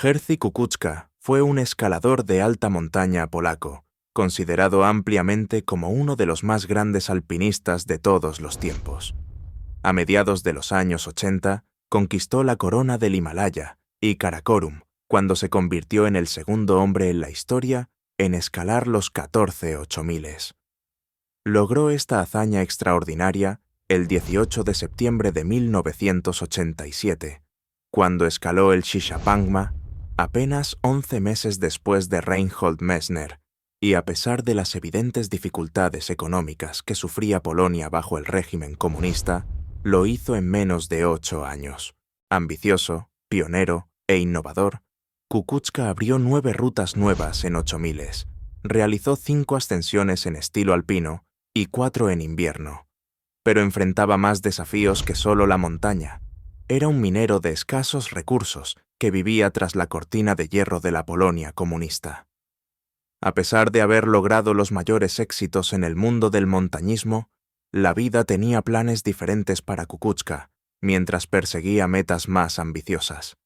Jerzy Kukuczka fue un escalador de alta montaña polaco, considerado ampliamente como uno de los más grandes alpinistas de todos los tiempos. A mediados de los años 80, conquistó la corona del Himalaya y Karakorum, cuando se convirtió en el segundo hombre en la historia en escalar los 14 8000. Logró esta hazaña extraordinaria el 18 de septiembre de 1987, cuando escaló el Shishapangma, apenas 11 meses después de Reinhold Messner, y a pesar de las evidentes dificultades económicas que sufría Polonia bajo el régimen comunista, lo hizo en menos de 8 años. Ambicioso, pionero e innovador, Kukuczka abrió 9 rutas nuevas en 8000, realizó 5 ascensiones en estilo alpino y 4 en invierno, pero enfrentaba más desafíos que solo la montaña. Era un minero de escasos recursos que vivía tras la cortina de hierro de la Polonia comunista. A pesar de haber logrado los mayores éxitos en el mundo del montañismo, la vida tenía planes diferentes para Kukuczka, mientras perseguía metas más ambiciosas.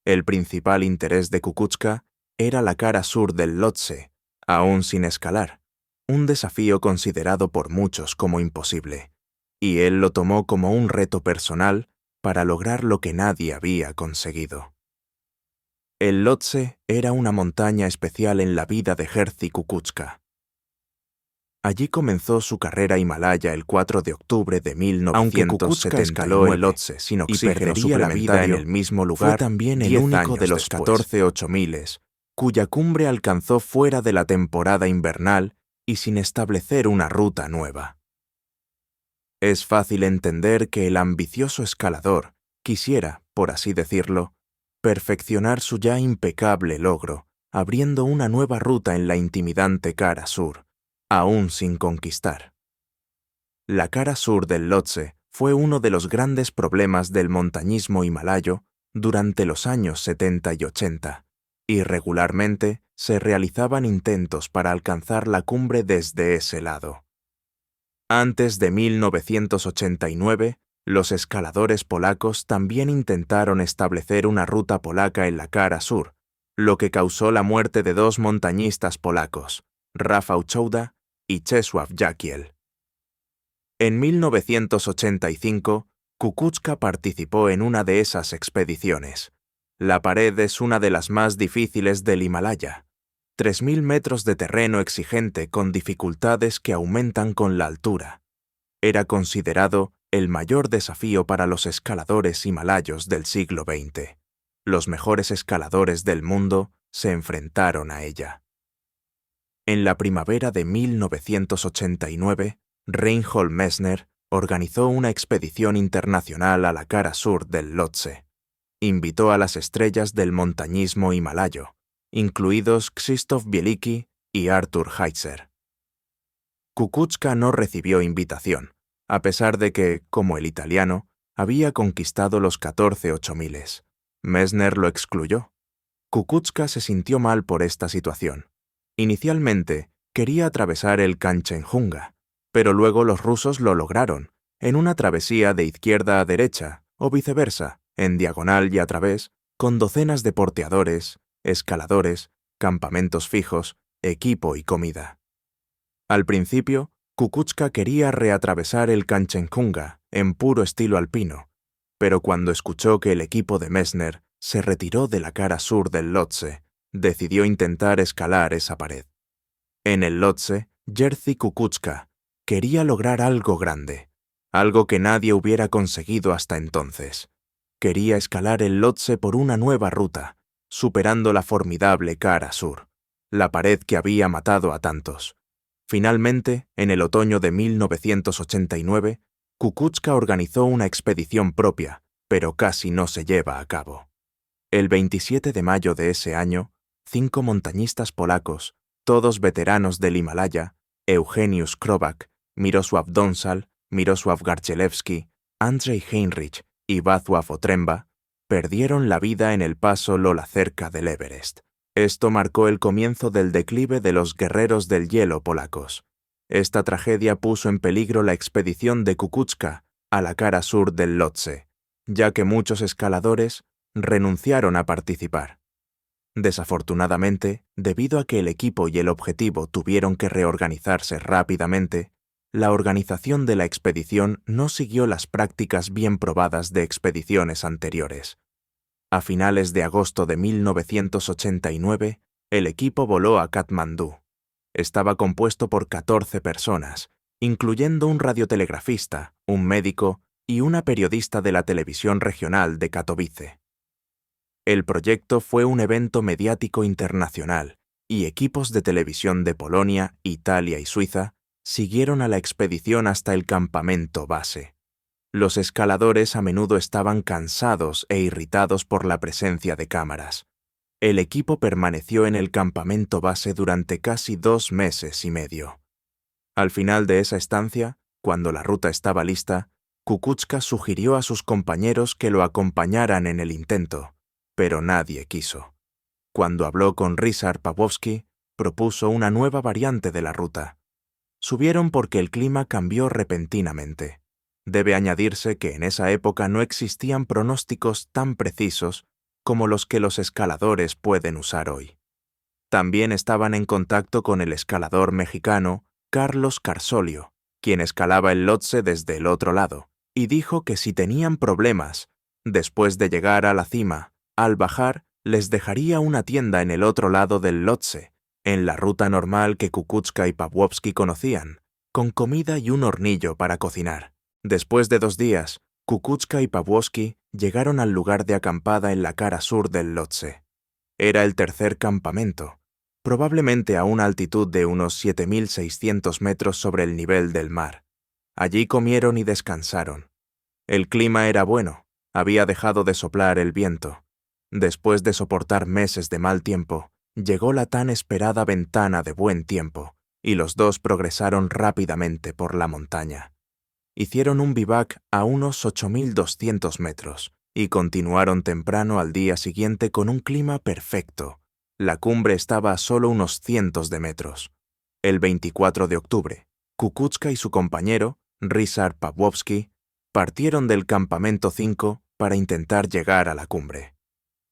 El principal interés de Kukuczka era la cara sur del Lhotse, aún sin escalar, un desafío considerado por muchos como imposible, y él lo tomó como un reto personal para lograr lo que nadie había conseguido. El Lhotse era una montaña especial en la vida de Jerzy Kukuczka. Allí comenzó su carrera himalaya el 4 de octubre de 1979, escaló el Lhotse sin oxígeno, y perdería la vida en el mismo lugar. Fue también el único de los 14 8000 cuya cumbre alcanzó fuera de la temporada invernal y sin establecer una ruta nueva. Es fácil entender que el ambicioso escalador quisiera, por así decirlo, perfeccionar su ya impecable logro, abriendo una nueva ruta en la intimidante cara sur, aún sin conquistar. La cara sur del Lhotse fue uno de los grandes problemas del montañismo himalayo durante los años 70 y 80, y regularmente se realizaban intentos para alcanzar la cumbre desde ese lado. Antes de 1989, los escaladores polacos también intentaron establecer una ruta polaca en la cara sur, lo que causó la muerte de 2 montañistas polacos, Rafał Choda y Czesław Jakiel. En 1985, Kukuczka participó en una de esas expediciones. La pared es una de las más difíciles del Himalaya. 3000 metros de terreno exigente con dificultades que aumentan con la altura. Era considerado el mayor desafío para los escaladores himalayos del siglo XX. Los mejores escaladores del mundo se enfrentaron a ella. En la primavera de 1989, Reinhold Messner organizó una expedición internacional a la cara sur del Lhotse. Invitó a las estrellas del montañismo himalayo, incluidos Krzysztof Bielicki y Artur Heitzer. Kukuczka no recibió invitación, a pesar de que, como el italiano, había conquistado los 14 8000. Messner lo excluyó. Kukuczka se sintió mal por esta situación. Inicialmente, quería atravesar el Kanchenjunga, pero luego los rusos lo lograron, en una travesía de izquierda a derecha, o viceversa, en diagonal y a través, con docenas de porteadores, escaladores, campamentos fijos, equipo y comida. Al principio, Kukuczka quería reatravesar el Kanchenjunga en puro estilo alpino, pero cuando escuchó que el equipo de Messner se retiró de la cara sur del Lhotse, decidió intentar escalar esa pared. En el Lhotse, Jerzy Kukuczka quería lograr algo grande, algo que nadie hubiera conseguido hasta entonces. Quería escalar el Lhotse por una nueva ruta, superando la formidable cara sur, la pared que había matado a tantos. Finalmente, en el otoño de 1989, Kukuczka organizó una expedición propia, pero casi no se lleva a cabo. El 27 de mayo de ese año, 5 montañistas polacos, todos veteranos del Himalaya, Eugeniusz Krobak, Mirosław Donsal, Mirosław Garcielewski, Andrzej Heinrich y Wacław Otręba, perdieron la vida en el paso Lola cerca del Everest. Esto marcó el comienzo del declive de los guerreros del hielo polacos. Esta tragedia puso en peligro la expedición de Kukuczka a la cara sur del Lhotse, ya que muchos escaladores renunciaron a participar. Desafortunadamente, debido a que el equipo y el objetivo tuvieron que reorganizarse rápidamente, la organización de la expedición no siguió las prácticas bien probadas de expediciones anteriores. A finales de agosto de 1989, el equipo voló a Katmandú. Estaba compuesto por 14 personas, incluyendo un radiotelegrafista, un médico y una periodista de la televisión regional de Katowice. El proyecto fue un evento mediático internacional y equipos de televisión de Polonia, Italia y Suiza siguieron a la expedición hasta el campamento base. Los escaladores a menudo estaban cansados e irritados por la presencia de cámaras. El equipo permaneció en el campamento base durante casi 2 meses y medio. Al final de esa estancia, cuando la ruta estaba lista, Kukuczka sugirió a sus compañeros que lo acompañaran en el intento, pero nadie quiso. Cuando habló con Ryszard Pawłowski, propuso una nueva variante de la ruta. Subieron porque el clima cambió repentinamente. Debe añadirse que en esa época no existían pronósticos tan precisos como los que los escaladores pueden usar hoy. También estaban en contacto con el escalador mexicano Carlos Carsolio, quien escalaba el Lhotse desde el otro lado, y dijo que si tenían problemas, después de llegar a la cima, al bajar, les dejaría una tienda en el otro lado del Lhotse, en la ruta normal que Kukuczka y Pawłowski conocían, con comida y un hornillo para cocinar. Después de 2 días, Kukuczka y Pawłowski llegaron al lugar de acampada en la cara sur del Lhotse. Era el tercer campamento, probablemente a una altitud de unos 7.600 metros sobre el nivel del mar. Allí comieron y descansaron. El clima era bueno, había dejado de soplar el viento. Después de soportar meses de mal tiempo, llegó la tan esperada ventana de buen tiempo, y los dos progresaron rápidamente por la montaña. Hicieron un bivac a unos 8.200 metros y continuaron temprano al día siguiente con un clima perfecto. La cumbre estaba a solo unos cientos de metros. El 24 de octubre, Kukuczka y su compañero, Ryszard Pawłowski, partieron del campamento 5 para intentar llegar a la cumbre.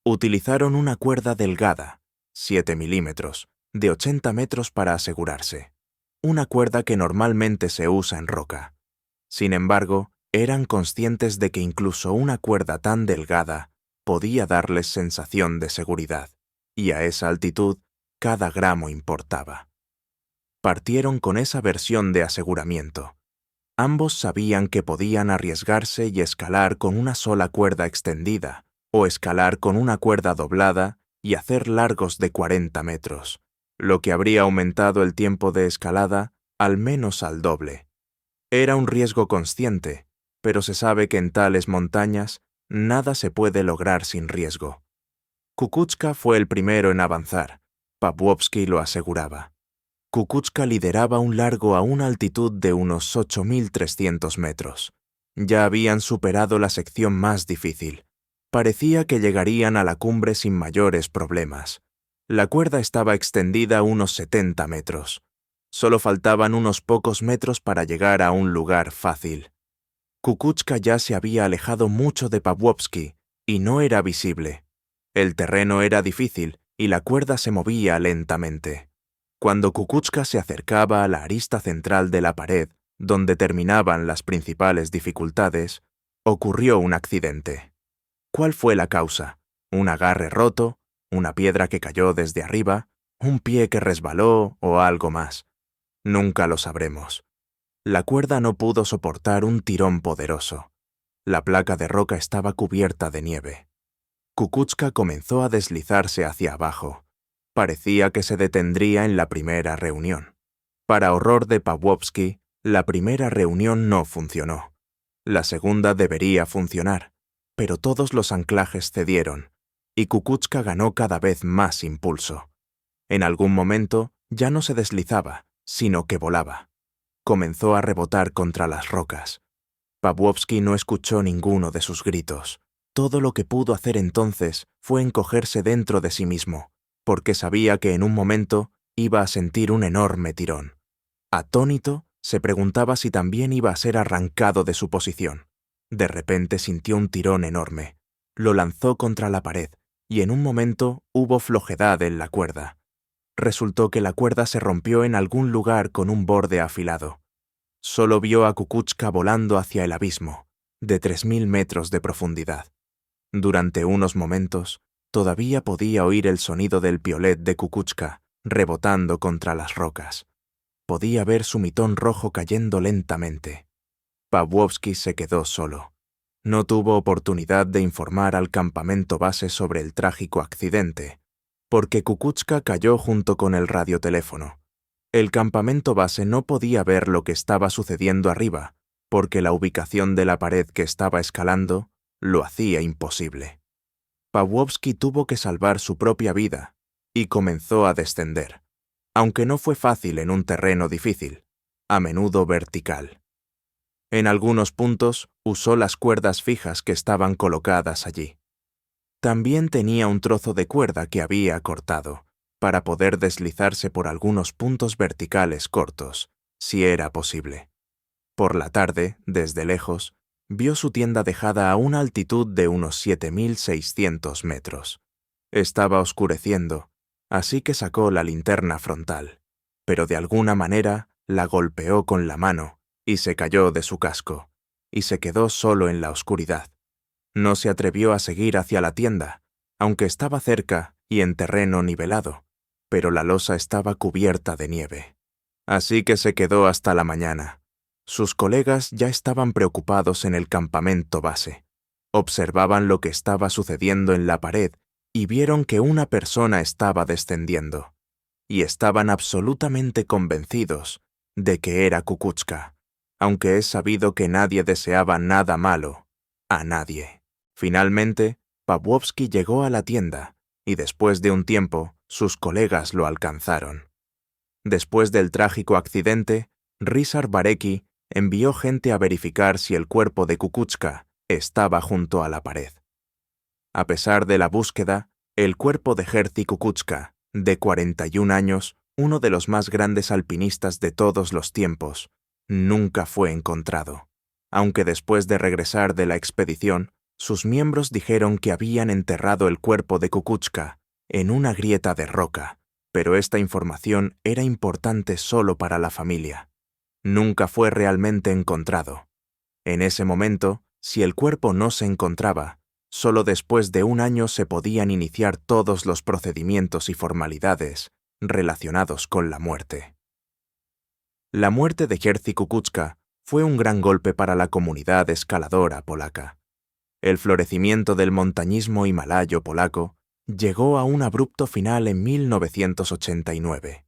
Utilizaron una cuerda delgada, 7 milímetros, de 80 metros para asegurarse. Una cuerda que normalmente se usa en roca. Sin embargo, eran conscientes de que incluso una cuerda tan delgada podía darles sensación de seguridad, y a esa altitud cada gramo importaba. Partieron con esa versión de aseguramiento. Ambos sabían que podían arriesgarse y escalar con una sola cuerda extendida, o escalar con una cuerda doblada y hacer largos de 40 metros, lo que habría aumentado el tiempo de escalada al menos al doble. Era un riesgo consciente, pero se sabe que en tales montañas nada se puede lograr sin riesgo. Kukuczka fue el primero en avanzar, Pawłowski lo aseguraba. Kukuczka lideraba un largo a una altitud de unos 8.300 metros. Ya habían superado la sección más difícil. Parecía que llegarían a la cumbre sin mayores problemas. La cuerda estaba extendida a unos 70 metros. Solo faltaban unos pocos metros para llegar a un lugar fácil. Kukuczka ya se había alejado mucho de Pawłowski y no era visible. El terreno era difícil y la cuerda se movía lentamente. Cuando Kukuczka se acercaba a la arista central de la pared, donde terminaban las principales dificultades, ocurrió un accidente. ¿Cuál fue la causa? ¿Un agarre roto? ¿Una piedra que cayó desde arriba? ¿Un pie que resbaló o algo más? Nunca lo sabremos. La cuerda no pudo soportar un tirón poderoso. La placa de roca estaba cubierta de nieve. Kukuczka comenzó a deslizarse hacia abajo. Parecía que se detendría en la primera reunión. Para horror de Pawłowski, la primera reunión no funcionó. La segunda debería funcionar, pero todos los anclajes cedieron, y Kukuczka ganó cada vez más impulso. En algún momento ya no se deslizaba, sino que volaba. Comenzó a rebotar contra las rocas. Pawłowski no escuchó ninguno de sus gritos. Todo lo que pudo hacer entonces fue encogerse dentro de sí mismo, porque sabía que en un momento iba a sentir un enorme tirón. Atónito, se preguntaba si también iba a ser arrancado de su posición. De repente sintió un tirón enorme. Lo lanzó contra la pared, y en un momento hubo flojedad en la cuerda. Resultó que la cuerda se rompió en algún lugar con un borde afilado. Solo vio a Kukuczka volando hacia el abismo, de 3000 metros de profundidad. Durante unos momentos, todavía podía oír el sonido del piolet de Kukuczka rebotando contra las rocas. Podía ver su mitón rojo cayendo lentamente. Pawłowski se quedó solo. No tuvo oportunidad de informar al campamento base sobre el trágico accidente, porque Kukuczka cayó junto con el radioteléfono. El campamento base no podía ver lo que estaba sucediendo arriba, porque la ubicación de la pared que estaba escalando lo hacía imposible. Pawłowski tuvo que salvar su propia vida y comenzó a descender, aunque no fue fácil en un terreno difícil, a menudo vertical. En algunos puntos usó las cuerdas fijas que estaban colocadas allí. También tenía un trozo de cuerda que había cortado, para poder deslizarse por algunos puntos verticales cortos, si era posible. Por la tarde, desde lejos, vio su tienda dejada a una altitud de unos 7600 metros. Estaba oscureciendo, así que sacó la linterna frontal, pero de alguna manera la golpeó con la mano y se cayó de su casco, y se quedó solo en la oscuridad. No se atrevió a seguir hacia la tienda, aunque estaba cerca y en terreno nivelado, pero la losa estaba cubierta de nieve. Así que se quedó hasta la mañana. Sus colegas ya estaban preocupados en el campamento base. Observaban lo que estaba sucediendo en la pared y vieron que una persona estaba descendiendo. Y estaban absolutamente convencidos de que era Kukuczka, aunque es sabido que nadie deseaba nada malo a nadie. Finalmente, Pawłowski llegó a la tienda y después de un tiempo, sus colegas lo alcanzaron. Después del trágico accidente, Ryszard Barecki envió gente a verificar si el cuerpo de Kukuczka estaba junto a la pared. A pesar de la búsqueda, el cuerpo de Jerzy Kukuczka, de 41 años, uno de los más grandes alpinistas de todos los tiempos, nunca fue encontrado, aunque después de regresar de la expedición, sus miembros dijeron que habían enterrado el cuerpo de Kukuczka en una grieta de roca, pero esta información era importante solo para la familia. Nunca fue realmente encontrado. En ese momento, si el cuerpo no se encontraba, solo después de un año se podían iniciar todos los procedimientos y formalidades relacionados con la muerte. La muerte de Jerzy Kukuczka fue un gran golpe para la comunidad escaladora polaca. El florecimiento del montañismo himalayo polaco llegó a un abrupto final en 1989.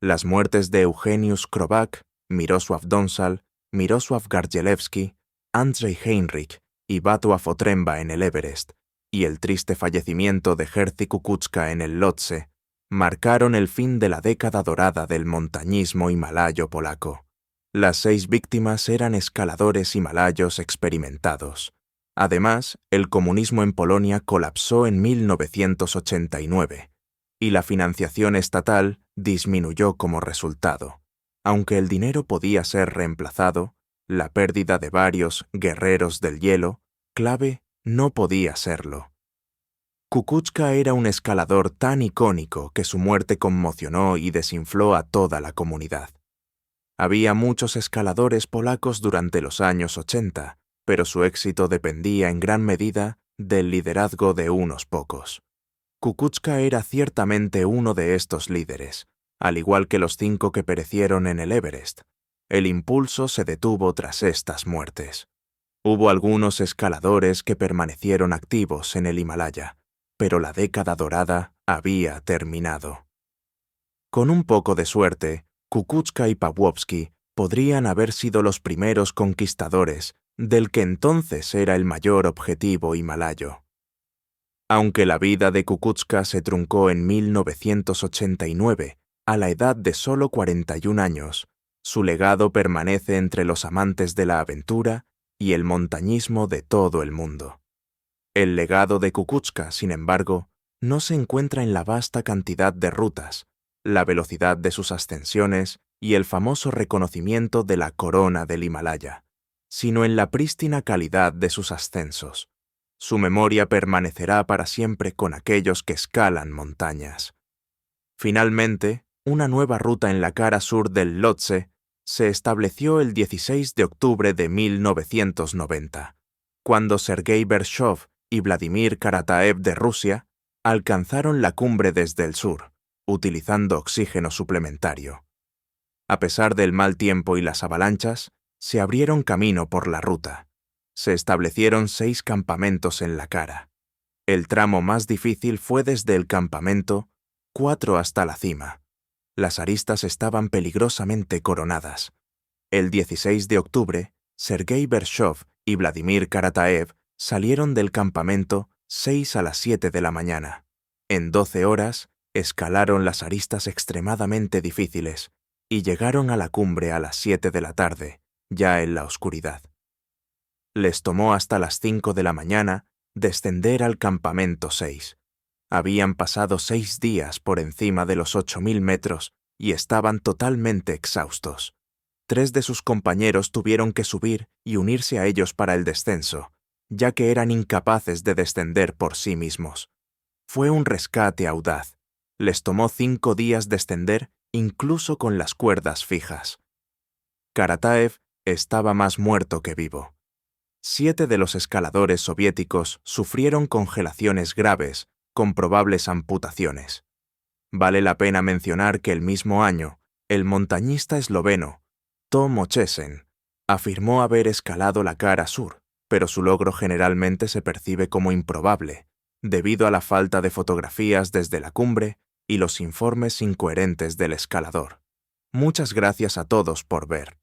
Las muertes de Eugeniusz Krowak, Mirosław Donsal, Mirosław Gardzielewski, Andrzej Heinrich y Wacław Otręba en el Everest, y el triste fallecimiento de Jerzy Kukuczka en el Lhotse, marcaron el fin de la década dorada del montañismo himalayo polaco. Las 6 víctimas eran escaladores himalayos experimentados. Además, el comunismo en Polonia colapsó en 1989, y la financiación estatal disminuyó como resultado. Aunque el dinero podía ser reemplazado, la pérdida de varios guerreros del hielo, clave, no podía serlo. Kukuczka era un escalador tan icónico que su muerte conmocionó y desinfló a toda la comunidad. Había muchos escaladores polacos durante los años 80, pero su éxito dependía en gran medida del liderazgo de unos pocos. Kukuczka era ciertamente uno de estos líderes, al igual que los 5 que perecieron en el Everest. El impulso se detuvo tras estas muertes. Hubo algunos escaladores que permanecieron activos en el Himalaya, pero la década dorada había terminado. Con un poco de suerte, Kukuczka y Pawłowski podrían haber sido los primeros conquistadores del que entonces era el mayor objetivo himalayo. Aunque la vida de Kukuczka se truncó en 1989, a la edad de solo 41 años, su legado permanece entre los amantes de la aventura y el montañismo de todo el mundo. El legado de Kukuczka, sin embargo, no se encuentra en la vasta cantidad de rutas, la velocidad de sus ascensiones y el famoso reconocimiento de la corona del Himalaya, sino en la prístina calidad de sus ascensos. Su memoria permanecerá para siempre con aquellos que escalan montañas. Finalmente, una nueva ruta en la cara sur del Lhotse se estableció el 16 de octubre de 1990, cuando Sergei Bershov y Vladimir Karataev de Rusia alcanzaron la cumbre desde el sur, utilizando oxígeno suplementario. A pesar del mal tiempo y las avalanchas, se abrieron camino por la ruta. Se establecieron 6 campamentos en la cara. El tramo más difícil fue desde el campamento 4 hasta la cima. Las aristas estaban peligrosamente coronadas. El 16 de octubre, Sergei Bershov y Vladimir Karataev salieron del campamento 6 a las 7 de la mañana. En 12 horas, escalaron las aristas extremadamente difíciles y llegaron a la cumbre a las 7 de la tarde, ya en la oscuridad. Les tomó hasta las 5 de la mañana descender al campamento 6. Habían pasado 6 días por encima de los 8.000 metros y estaban totalmente exhaustos. 3 de sus compañeros tuvieron que subir y unirse a ellos para el descenso, ya que eran incapaces de descender por sí mismos. Fue un rescate audaz. Les tomó 5 días descender incluso con las cuerdas fijas. Karataev estaba más muerto que vivo. 7 de los escaladores soviéticos sufrieron congelaciones graves con probables amputaciones. Vale la pena mencionar que el mismo año, el montañista esloveno Tom Ochesen afirmó haber escalado la cara sur, pero su logro generalmente se percibe como improbable, debido a la falta de fotografías desde la cumbre y los informes incoherentes del escalador. Muchas gracias a todos por ver.